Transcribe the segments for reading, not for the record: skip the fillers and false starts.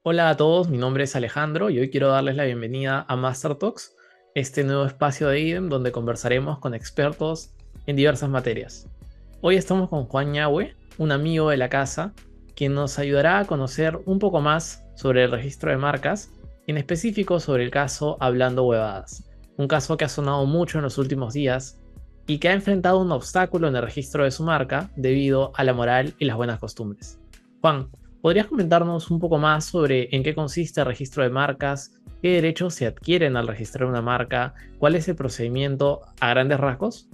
Hola a todos, mi nombre es Alejandro y hoy quiero darles la bienvenida a Master Talks, este nuevo espacio de IDEM donde conversaremos con expertos en diversas materias. Hoy estamos con Juan Ñahue, un amigo de la casa, quien nos ayudará a conocer un poco más sobre el registro de marcas, en específico sobre el caso Hablando Huevadas, un caso que ha sonado mucho en los últimos días y que ha enfrentado un obstáculo en el registro de su marca debido a la moral y las buenas costumbres. Juan, ¿podrías comentarnos un poco más sobre en qué consiste el registro de marcas, qué derechos se adquieren al registrar una marca, cuál es el procedimiento a grandes rasgos?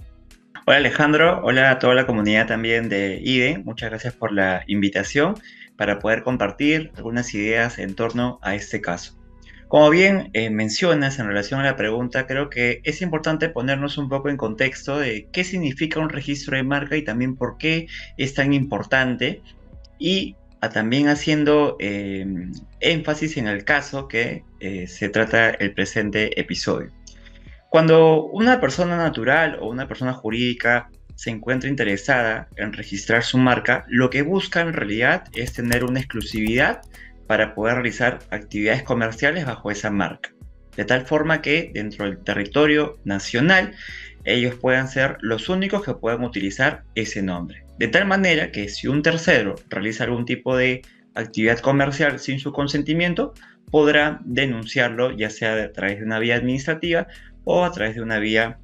Hola Alejandro, hola a toda la comunidad también de IDE. Muchas gracias por la invitación para poder compartir algunas ideas en torno a este caso. Como bien mencionas en relación a la pregunta, creo que es importante ponernos un poco en contexto de qué significa un registro de marca y también por qué es tan importante y también haciendo énfasis en el caso que se trata el presente episodio. Cuando una persona natural o una persona jurídica se encuentra interesada en registrar su marca, lo que busca en realidad es tener una exclusividad para poder realizar actividades comerciales bajo esa marca. De tal forma que dentro del territorio nacional ellos puedan ser los únicos que puedan utilizar ese nombre. De tal manera que si un tercero realiza algún tipo de actividad comercial sin su consentimiento, podrá denunciarlo ya sea a través de una vía administrativa o a través de una vía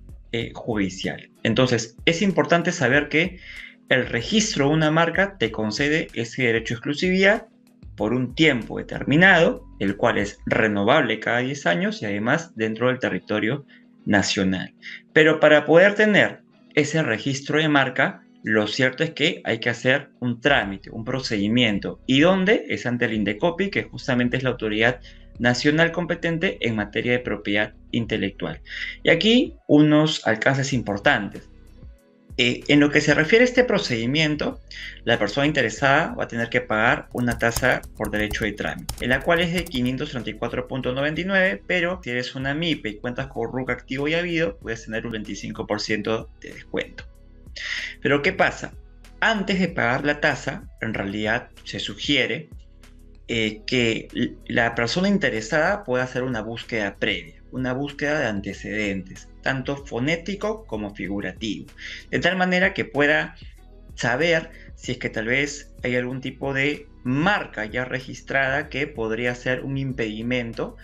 judicial. Entonces, es importante saber que el registro de una marca te concede ese derecho de exclusividad por un tiempo determinado, el cual es renovable cada 10 años y además dentro del territorio nacional. Pero para poder tener ese registro de marca, lo cierto es que hay que hacer un trámite, un procedimiento. ¿Y dónde? Es ante el INDECOPI, que justamente es la autoridad nacional competente en materia de propiedad intelectual. Y aquí unos alcances importantes. En lo que se refiere a este procedimiento, la persona interesada va a tener que pagar una tasa por derecho de trámite, en la cual es de 534.99, pero si eres una MIPE y cuentas con RUC activo y habido, puedes tener un 25% de descuento. Pero ¿qué pasa? Antes de pagar la tasa, en realidad se sugiere que la persona interesada pueda hacer una búsqueda previa, una búsqueda de antecedentes, tanto fonético como figurativo, de tal manera que pueda saber si es que tal vez hay algún tipo de marca ya registrada que podría ser un impedimento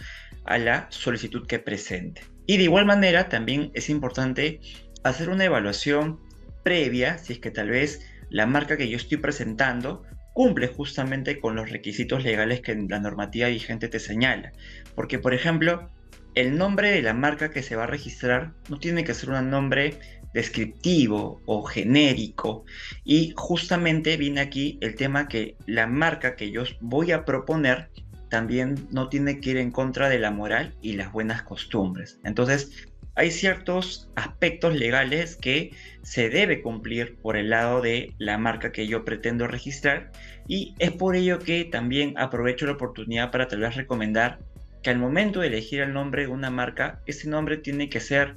a la solicitud que presente. Y de igual manera también es importante hacer una evaluación previa si es que tal vez la marca que yo estoy presentando cumple justamente con los requisitos legales que la normativa vigente te señala. Porque, por ejemplo, el nombre de la marca que se va a registrar no tiene que ser un nombre descriptivo o genérico. Y justamente viene aquí el tema que la marca que yo voy a proponer también no tiene que ir en contra de la moral y las buenas costumbres. Entonces, hay ciertos aspectos legales que se debe cumplir por el lado de la marca que yo pretendo registrar y es por ello que también aprovecho la oportunidad para tal vez recomendar que al momento de elegir el nombre de una marca, ese nombre tiene que ser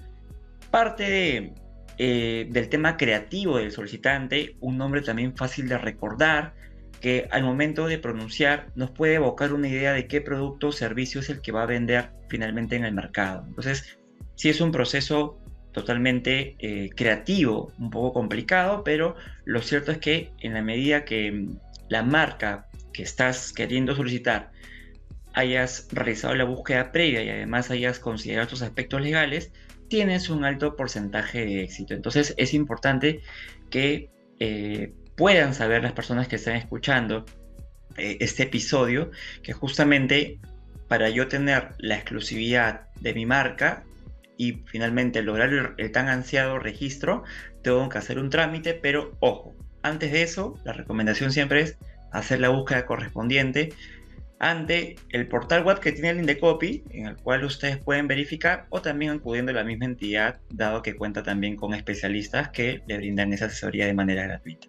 parte del tema creativo del solicitante, un nombre también fácil de recordar, que al momento de pronunciar nos puede evocar una idea de qué producto o servicio es el que va a vender finalmente en el mercado. Entonces, sí es un proceso totalmente creativo, un poco complicado, pero lo cierto es que en la medida que la marca que estás queriendo solicitar hayas realizado la búsqueda previa y además hayas considerado estos aspectos legales, tienes un alto porcentaje de éxito. Entonces es importante que puedan saber las personas que están escuchando este episodio, que justamente para yo tener la exclusividad de mi marca y finalmente lograr el tan ansiado registro, tengo que hacer un trámite, pero ojo, antes de eso, la recomendación siempre es hacer la búsqueda correspondiente ante el portal web que tiene el Indecopi, en el cual ustedes pueden verificar o también acudiendo a la misma entidad, dado que cuenta también con especialistas que le brindan esa asesoría de manera gratuita.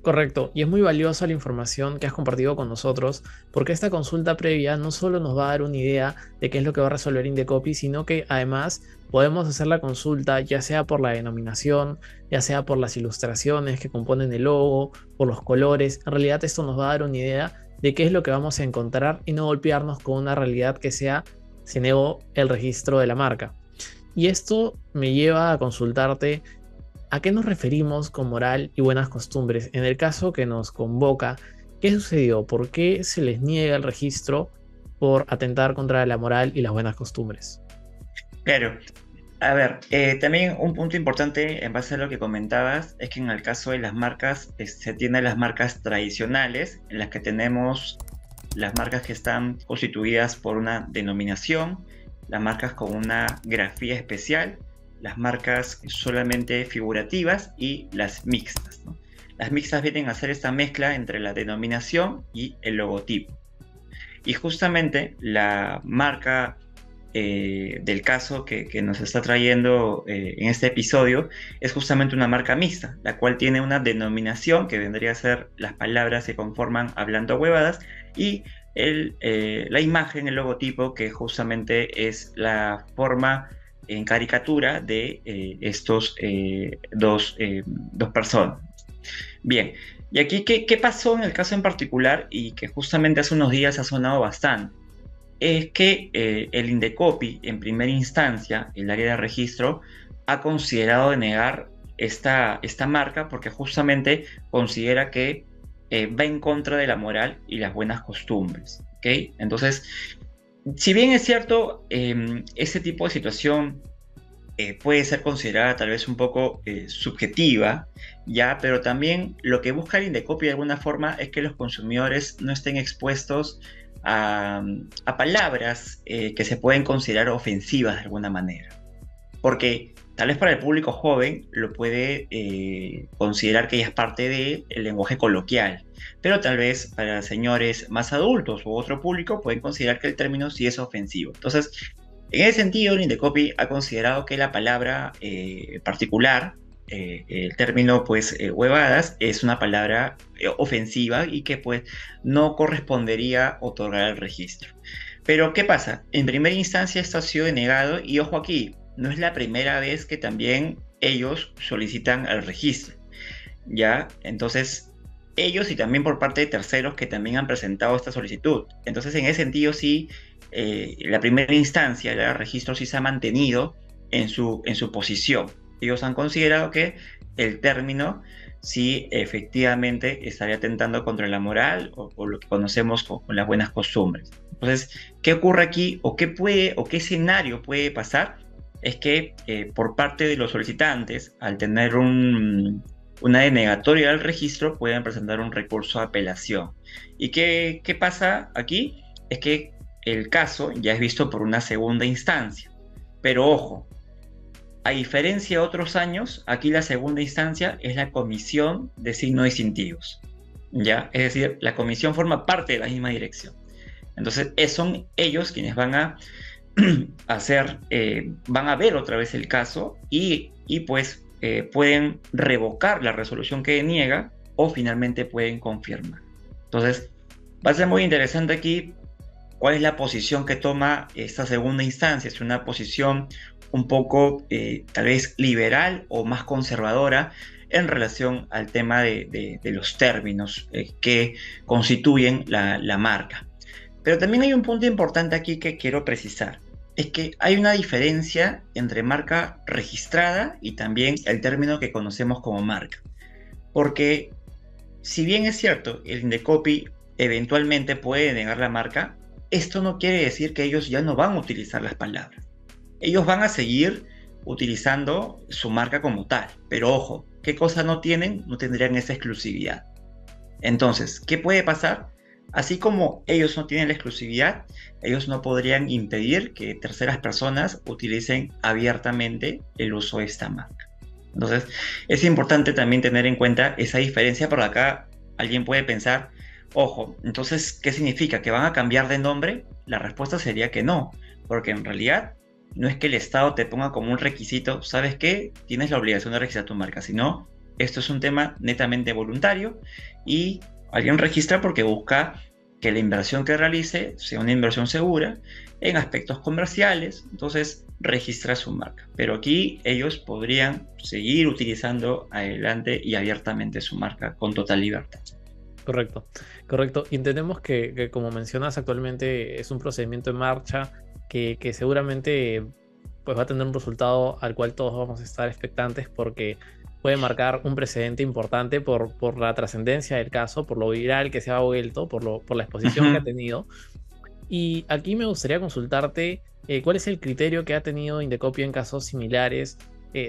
Correcto, y es muy valiosa la información que has compartido con nosotros, porque esta consulta previa no solo nos va a dar una idea de qué es lo que va a resolver Indecopy, sino que además podemos hacer la consulta ya sea por la denominación, ya sea por las ilustraciones que componen el logo, por los colores. En realidad esto nos va a dar una idea de qué es lo que vamos a encontrar y no golpearnos con una realidad que sea si niego el registro de la marca. Y esto me lleva a consultarte a qué nos referimos con moral y buenas costumbres. En el caso que nos convoca, ¿qué sucedió? ¿Por qué se les niega el registro por atentar contra la moral y las buenas costumbres? Claro. A ver, también un punto importante en base a lo que comentabas es que en el caso de las marcas, se tienen las marcas tradicionales, en las que tenemos las marcas que están constituidas por una denominación, las marcas con una grafía especial, las marcas solamente figurativas y las mixtas, ¿no? Las mixtas vienen a hacer esta mezcla entre la denominación y el logotipo. Y justamente la marca del caso que nos está trayendo en este episodio es justamente una marca mixta, la cual tiene una denominación que vendría a ser las palabras que conforman Hablando Huevadas y la imagen, el logotipo, que justamente es la forma en caricatura de estos dos personas. Bien, y aquí, ¿qué pasó en el caso en particular y que justamente hace unos días ha sonado bastante? Es que el Indecopi, en primera instancia, el área de registro, ha considerado denegar esta marca porque justamente considera que va en contra de la moral y las buenas costumbres. ¿Okay? Entonces, si bien es cierto, ese tipo de situación puede ser considerada tal vez un poco subjetiva, ya, pero también lo que busca el Indecopi de alguna forma es que los consumidores no estén expuestos a palabras que se pueden considerar ofensivas de alguna manera. Porque tal vez para el público joven lo puede considerar que ya es parte del lenguaje coloquial, pero tal vez para señores más adultos u otro público pueden considerar que el término sí es ofensivo. Entonces, en ese sentido, el Indecopi ha considerado que la palabra particular, el término pues huevadas, es una palabra ofensiva y que pues no correspondería otorgar el registro. Pero ¿qué pasa? En primera instancia esto ha sido denegado y ojo aquí, no es la primera vez que también ellos solicitan el registro, ¿ya? Entonces ellos y también por parte de terceros que también han presentado esta solicitud. Entonces en ese sentido sí, la primera instancia, el registro sí se ha mantenido en su posición. Ellos han considerado que el término sí efectivamente estaría atentando contra la moral o lo que conocemos con las buenas costumbres. Entonces, ¿qué ocurre aquí o qué escenario puede pasar? Es que por parte de los solicitantes, al tener una denegatoria del registro, pueden presentar un recurso de apelación. ¿Y qué pasa aquí? Es que el caso ya es visto por una segunda instancia. Pero ojo, a diferencia de otros años, aquí la segunda instancia es la comisión de signos distintivos, ¿ya? Es decir, la comisión forma parte de la misma dirección. Entonces, son ellos quienes van a van a ver otra vez el caso y pues pueden revocar la resolución que deniega o finalmente pueden confirmar. Entonces, va a ser muy interesante aquí cuál es la posición que toma esta segunda instancia. Es una posición un poco tal vez liberal o más conservadora en relación al tema de los términos que constituyen la marca. Pero también hay un punto importante aquí que quiero precisar. Es que hay una diferencia entre marca registrada y también el término que conocemos como marca. Porque si bien es cierto, el Indecopi eventualmente puede negar la marca, esto no quiere decir que ellos ya no van a utilizar las palabras. Ellos van a seguir utilizando su marca como tal. Pero ojo, ¿qué cosa no tienen? No tendrían esa exclusividad. Entonces, ¿qué puede pasar? Así como ellos no tienen la exclusividad, ellos no podrían impedir que terceras personas utilicen abiertamente el uso de esta marca. Entonces, es importante también tener en cuenta esa diferencia, porque acá alguien puede pensar, ojo, entonces, ¿qué significa? ¿Que van a cambiar de nombre? La respuesta sería que no, porque en realidad no es que el Estado te ponga como un requisito, ¿sabes qué? Tienes la obligación de registrar tu marca, sino esto es un tema netamente voluntario y alguien registra porque busca que la inversión que realice sea una inversión segura en aspectos comerciales, entonces registra su marca. Pero aquí ellos podrían seguir utilizando adelante y abiertamente su marca con total libertad. Correcto, correcto. Y entendemos que, como mencionas, actualmente es un procedimiento en marcha que seguramente pues, va a tener un resultado al cual todos vamos a estar expectantes porque puede marcar un precedente importante por la trascendencia del caso, por lo viral que se ha vuelto, por la exposición que ha Ujú. tenido. Y aquí me gustaría consultarte cuál es el criterio que ha tenido Indecopio en casos similares.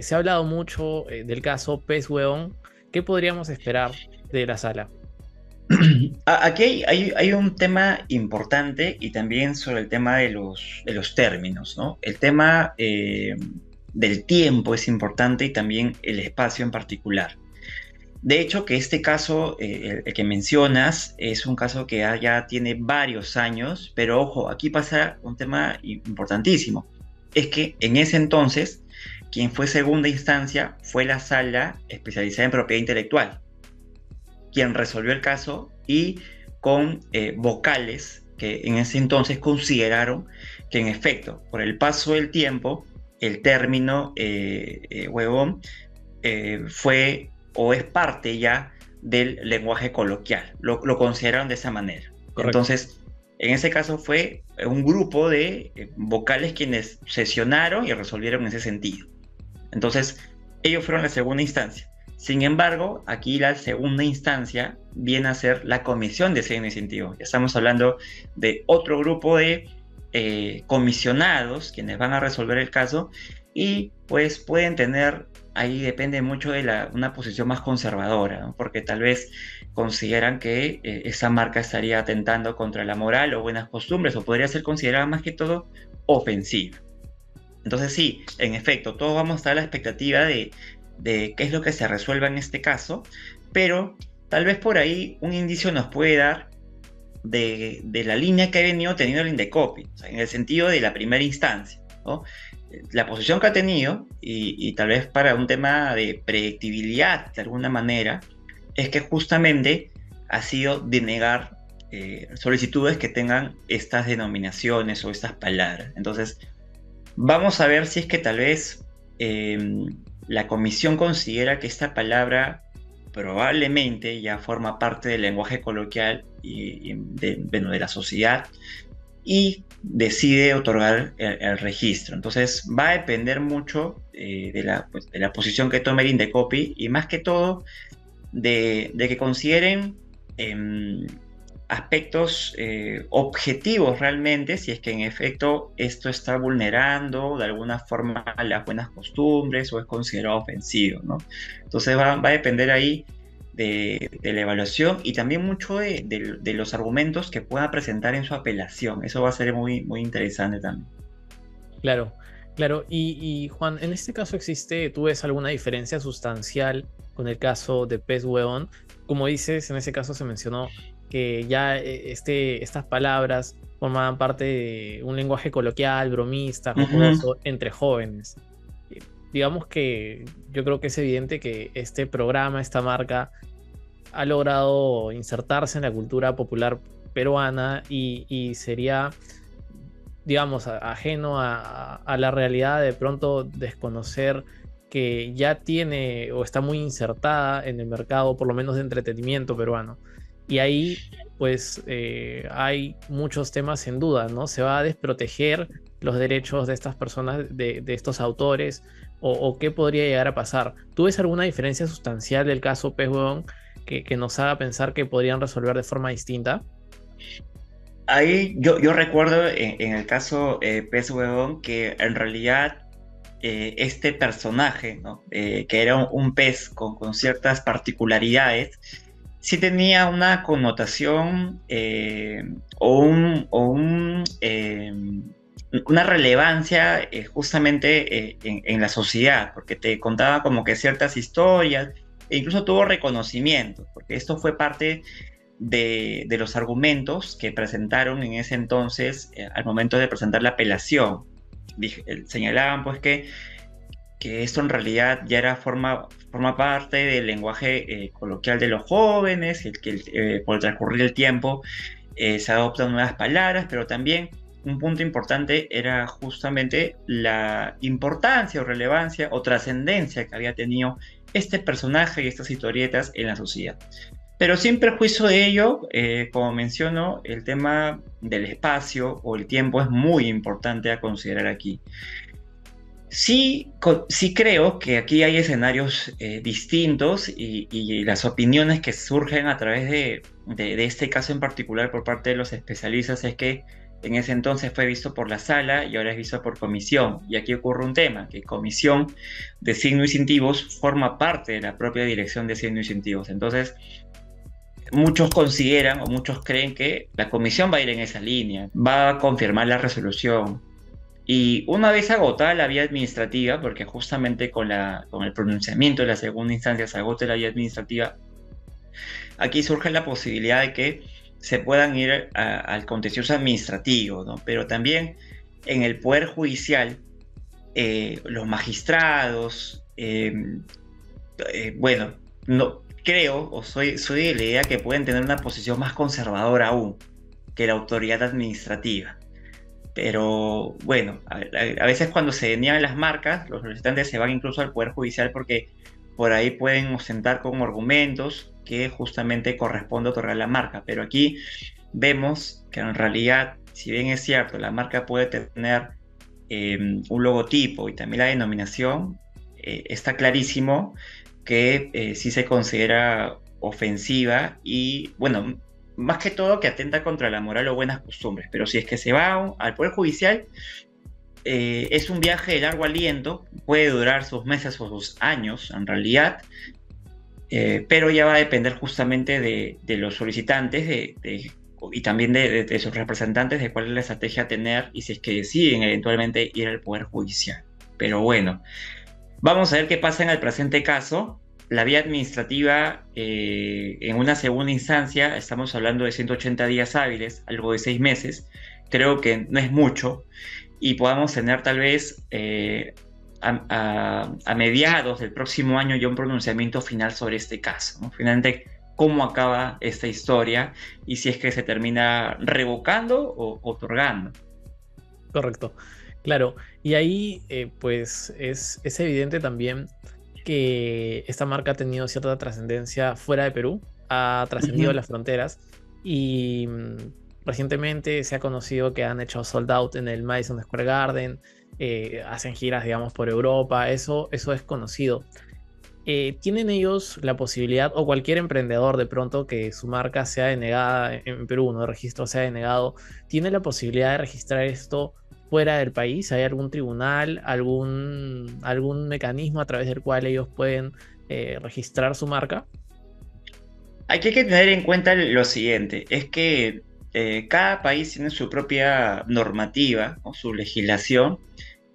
Se ha hablado mucho del caso Pez Hueón. ¿Qué podríamos esperar de la sala? Aquí hay un tema importante y también sobre el tema de los términos, ¿no? El tema del tiempo es importante y también el espacio en particular. De hecho, que este caso, el que mencionas, es un caso que ya tiene varios años, pero ojo, aquí pasa un tema importantísimo. Es que en ese entonces, quien fue segunda instancia fue la sala especializada en propiedad intelectual, quien resolvió el caso y con vocales que en ese entonces consideraron que en efecto, por el paso del tiempo, el término huevón fue o es parte ya del lenguaje coloquial. Lo consideraron de esa manera. Correcto. Entonces, en ese caso fue un grupo de vocales quienes sesionaron y resolvieron en ese sentido. Entonces, ellos fueron la segunda instancia. Sin embargo, aquí la segunda instancia viene a ser la comisión de ese incentivo. Ya estamos hablando de otro grupo de comisionados quienes van a resolver el caso y pues pueden tener, ahí depende mucho de una posición más conservadora, ¿no? Porque tal vez consideran que esa marca estaría atentando contra la moral o buenas costumbres o podría ser considerada más que todo ofensiva. Entonces sí, en efecto, todos vamos a estar a la expectativa de qué es lo que se resuelva en este caso, pero tal vez por ahí un indicio nos puede dar de la línea que ha venido teniendo el Indecopi, o sea, en el sentido de la primera instancia, ¿no? La posición que ha tenido, y tal vez para un tema de predictibilidad de alguna manera, es que justamente ha sido denegar solicitudes que tengan estas denominaciones o estas palabras. Entonces, vamos a ver si es que tal vez la comisión considera que esta palabra probablemente ya forma parte del lenguaje coloquial bueno, de la sociedad y decide otorgar el registro. Entonces va a depender mucho pues, de la posición que tome el Indecopi y más que todo de que consideren aspectos objetivos realmente, si es que en efecto esto está vulnerando de alguna forma las buenas costumbres o es considerado ofensivo, ¿no? Entonces va a depender ahí de la evaluación y también mucho de los argumentos que pueda presentar en su apelación. Eso va a ser muy, muy interesante también. Claro, claro. Y Juan, en este caso ¿tú ves alguna diferencia sustancial con el caso de Pez Hueón? Como dices, en ese caso se mencionó que ya estas palabras formaban parte de un lenguaje coloquial, bromista, Ujú. jocoso, entre jóvenes. Eh, Digamos que yo creo que es evidente que este programa, esta marca, ha logrado insertarse en la cultura popular peruana y sería, digamos, ajeno a la realidad de pronto desconocer que ya tiene o está muy insertada en el mercado, por lo menos de entretenimiento peruano. Y ahí, pues, hay muchos temas en duda, ¿no? Se va a desproteger los derechos de estas personas, de estos autores, o qué podría llegar a pasar. ¿Tú ves alguna diferencia sustancial del caso Pez Huevón que nos haga pensar que podrían resolver de forma distinta? Ahí yo recuerdo en el caso Pez Huevón que en realidad este personaje, ¿no? Que era un pez con ciertas particularidades, sí tenía una connotación una relevancia justamente en la sociedad, porque te contaba como que ciertas historias, e incluso tuvo reconocimiento, porque esto fue parte de los argumentos que presentaron en ese entonces al momento de presentar la apelación. Señalaban pues que esto en realidad ya forma parte del lenguaje coloquial de los jóvenes, por el transcurrir del tiempo se adoptan nuevas palabras, pero también un punto importante era justamente la importancia o relevancia o trascendencia que había tenido este personaje y estas historietas en la sociedad. Pero sin perjuicio de ello, como menciono, el tema del espacio o el tiempo es muy importante a considerar aquí. Sí, sí creo que aquí hay escenarios distintos y las opiniones que surgen a través de este caso en particular por parte de los especialistas es que en ese entonces fue visto por la sala y ahora es visto por comisión. Y aquí ocurre un tema, que comisión de signos distintivos forma parte de la propia dirección de signos distintivos. Entonces, muchos consideran o muchos creen que la comisión va a ir en esa línea, va a confirmar la resolución. Y una vez agotada la vía administrativa, porque justamente con el pronunciamiento de la segunda instancia se agota la vía administrativa, aquí surge la posibilidad de que se puedan ir al contencioso administrativo, ¿no? Pero también en el Poder Judicial, los magistrados, bueno, no, creo o soy de la idea que pueden tener una posición más conservadora aún que la autoridad administrativa. Pero bueno, a veces cuando se niegan las marcas, los solicitantes se van incluso al Poder Judicial porque por ahí pueden ostentar con argumentos que justamente corresponde otorgar la marca. Pero aquí vemos que en realidad, si bien es cierto, la marca puede tener un logotipo y también la denominación, está clarísimo que sí se considera ofensiva y, bueno, más que todo que atenta contra la moral o buenas costumbres. Pero si es que se va al Poder Judicial, es un viaje de largo aliento, puede durar sus meses o sus años en realidad, pero ya va a depender justamente de los solicitantes y también de sus representantes de cuál es la estrategia a tener y si es que deciden eventualmente ir al Poder Judicial. Pero bueno, vamos a ver qué pasa en el presente caso. La vía administrativa, en una segunda instancia, estamos hablando de 180 días hábiles, algo de 6 meses. Creo que no es mucho y podamos tener tal vez a mediados del próximo año ya un pronunciamiento final sobre este caso, ¿no? Finalmente, cómo acaba esta historia y si es que se termina revocando o otorgando. Correcto. Claro. Y ahí, pues, es evidente también que esta marca ha tenido cierta trascendencia fuera de Perú, ha trascendido Ujú. las fronteras y recientemente se ha conocido que han hecho sold out en el Madison Square Garden, hacen giras, digamos, por Europa, eso es conocido. ¿Tienen ellos la posibilidad, o cualquier emprendedor de pronto que su marca sea denegada en Perú, no, el registro sea denegado, tiene la posibilidad de registrar esto fuera del país? ¿Hay algún tribunal, algún mecanismo a través del cual ellos pueden registrar su marca? Aquí hay que tener en cuenta lo siguiente, es que cada país tiene su propia normativa o su legislación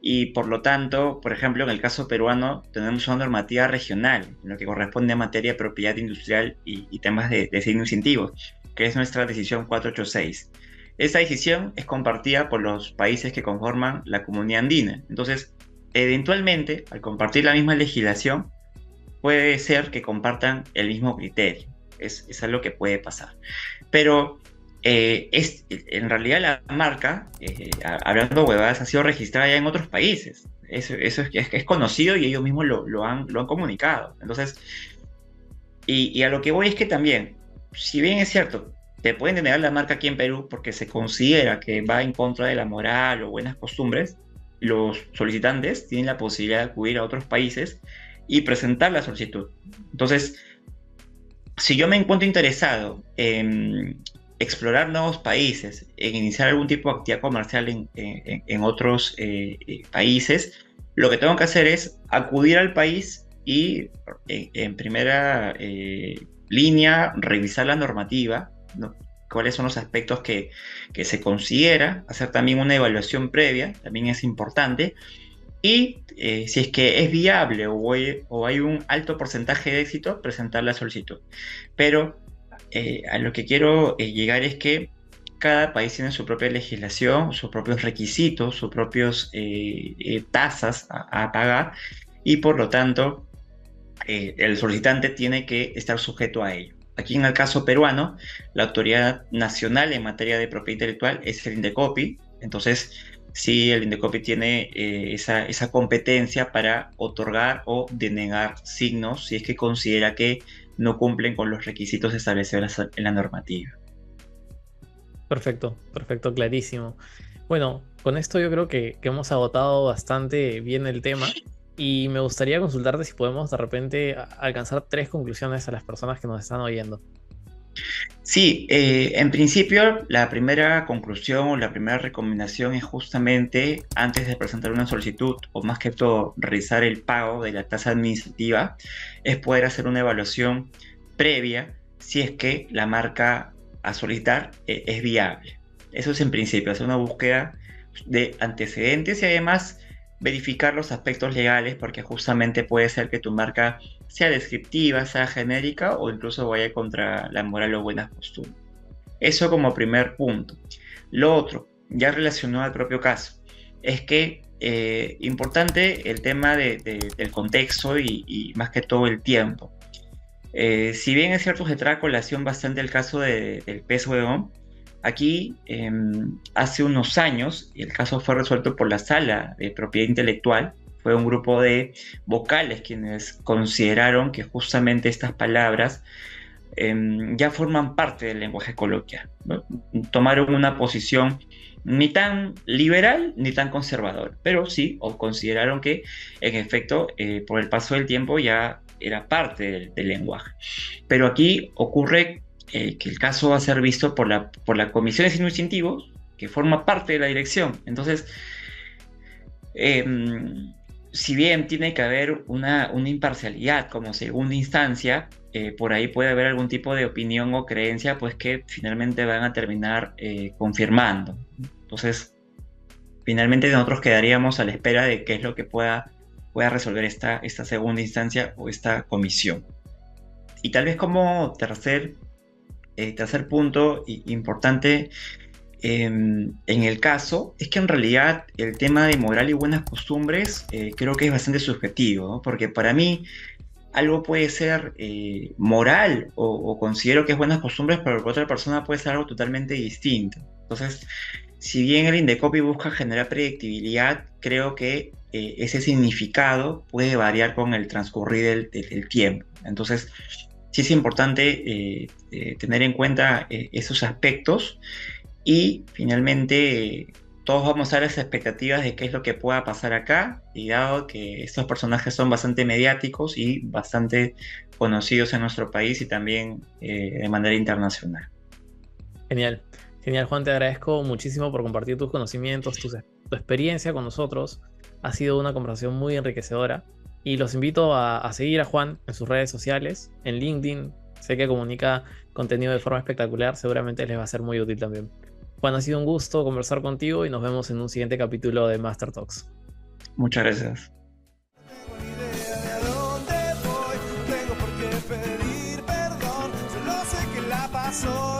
y por lo tanto, por ejemplo, en el caso peruano tenemos una normativa regional en lo que corresponde a materia de propiedad industrial y temas de signo incentivos, que es nuestra decisión 486. Esta decisión es compartida por los países que conforman la comunidad andina. Entonces, eventualmente, al compartir la misma legislación, puede ser que compartan el mismo criterio. Es algo que puede pasar. Pero en realidad la marca, hablando huevadas, ha sido registrada ya en otros países. Eso es conocido y ellos mismos lo han comunicado. Entonces, y a lo que voy es que también, si bien es cierto, te pueden denegar la marca aquí en Perú porque se considera que va en contra de la moral o buenas costumbres, los solicitantes tienen la posibilidad de acudir a otros países y presentar la solicitud. Entonces, si yo me encuentro interesado en explorar nuevos países, en iniciar algún tipo de actividad comercial en otros países, lo que tengo que hacer es acudir al país y en primera línea revisar la normativa, ¿no? Cuáles son los aspectos que se considera, hacer también una evaluación previa, también es importante, y si es que es viable o hay un alto porcentaje de éxito, presentar la solicitud. Pero a lo que quiero llegar es que cada país tiene su propia legislación, sus propios requisitos, sus propios tasas a pagar y por lo tanto el solicitante tiene que estar sujeto a ello. Aquí en el caso peruano, la autoridad nacional en materia de propiedad intelectual es el INDECOPI, entonces sí, el INDECOPI tiene esa competencia para otorgar o denegar signos si es que considera que no cumplen con los requisitos establecidos en la normativa. Perfecto, perfecto, clarísimo. Bueno, con esto yo creo que hemos agotado bastante bien el tema y me gustaría consultarte si podemos de repente alcanzar tres conclusiones a las personas que nos están oyendo. Sí, en principio la primera conclusión o la primera recomendación es justamente antes de presentar una solicitud o más que todo realizar el pago de la tasa administrativa, es poder hacer una evaluación previa si es que la marca a solicitar es viable. Eso es en principio, hacer una búsqueda de antecedentes y además verificar los aspectos legales porque justamente puede ser que tu marca sea descriptiva, sea genérica o incluso vaya contra la moral o buenas costumbres. Eso como primer punto. Lo otro, ya relacionado al propio caso, es que importante el tema del contexto y más que todo el tiempo. Si bien es cierto, se trae a colación bastante el caso del pez huevón, aquí hace unos años el caso fue resuelto por la Sala de Propiedad Intelectual. Fue un grupo de vocales quienes consideraron que justamente estas palabras ya forman parte del lenguaje coloquial, ¿no? Tomaron una posición ni tan liberal ni tan conservadora, pero sí, o consideraron que en efecto por el paso del tiempo ya era parte del lenguaje. Pero aquí ocurre que el caso va a ser visto por la Comisión de Signos Distintivos, que forma parte de la dirección. Entonces, eh, si bien tiene que haber una imparcialidad como segunda instancia, por ahí puede haber algún tipo de opinión o creencia, pues que finalmente van a terminar confirmando. Entonces, finalmente nosotros quedaríamos a la espera de qué es lo que pueda resolver esta segunda instancia o esta comisión. Y tal vez como tercer punto importante en el caso, es que en realidad el tema de moral y buenas costumbres creo que es bastante subjetivo, ¿no? Porque para mí algo puede ser moral o considero que es buenas costumbres, pero para otra persona puede ser algo totalmente distinto. Entonces, si bien el Indecopi busca generar predictibilidad, creo que ese significado puede variar con el transcurrir del tiempo. Entonces, sí es importante tener en cuenta esos aspectos y finalmente todos vamos a dar las expectativas de qué es lo que pueda pasar acá y dado que estos personajes son bastante mediáticos y bastante conocidos en nuestro país y también de manera internacional. Genial, genial Juan, te agradezco muchísimo por compartir tus conocimientos, tu experiencia con nosotros. Ha sido una conversación muy enriquecedora y los invito a seguir a Juan en sus redes sociales, en LinkedIn. Sé que comunica contenido de forma espectacular, seguramente les va a ser muy útil también. Juan, ha sido un gusto conversar contigo y nos vemos en un siguiente capítulo de Master Talks. Muchas gracias. Tengo ni idea de a dónde voy, tengo por qué pedir perdón, solo sé que la pasó.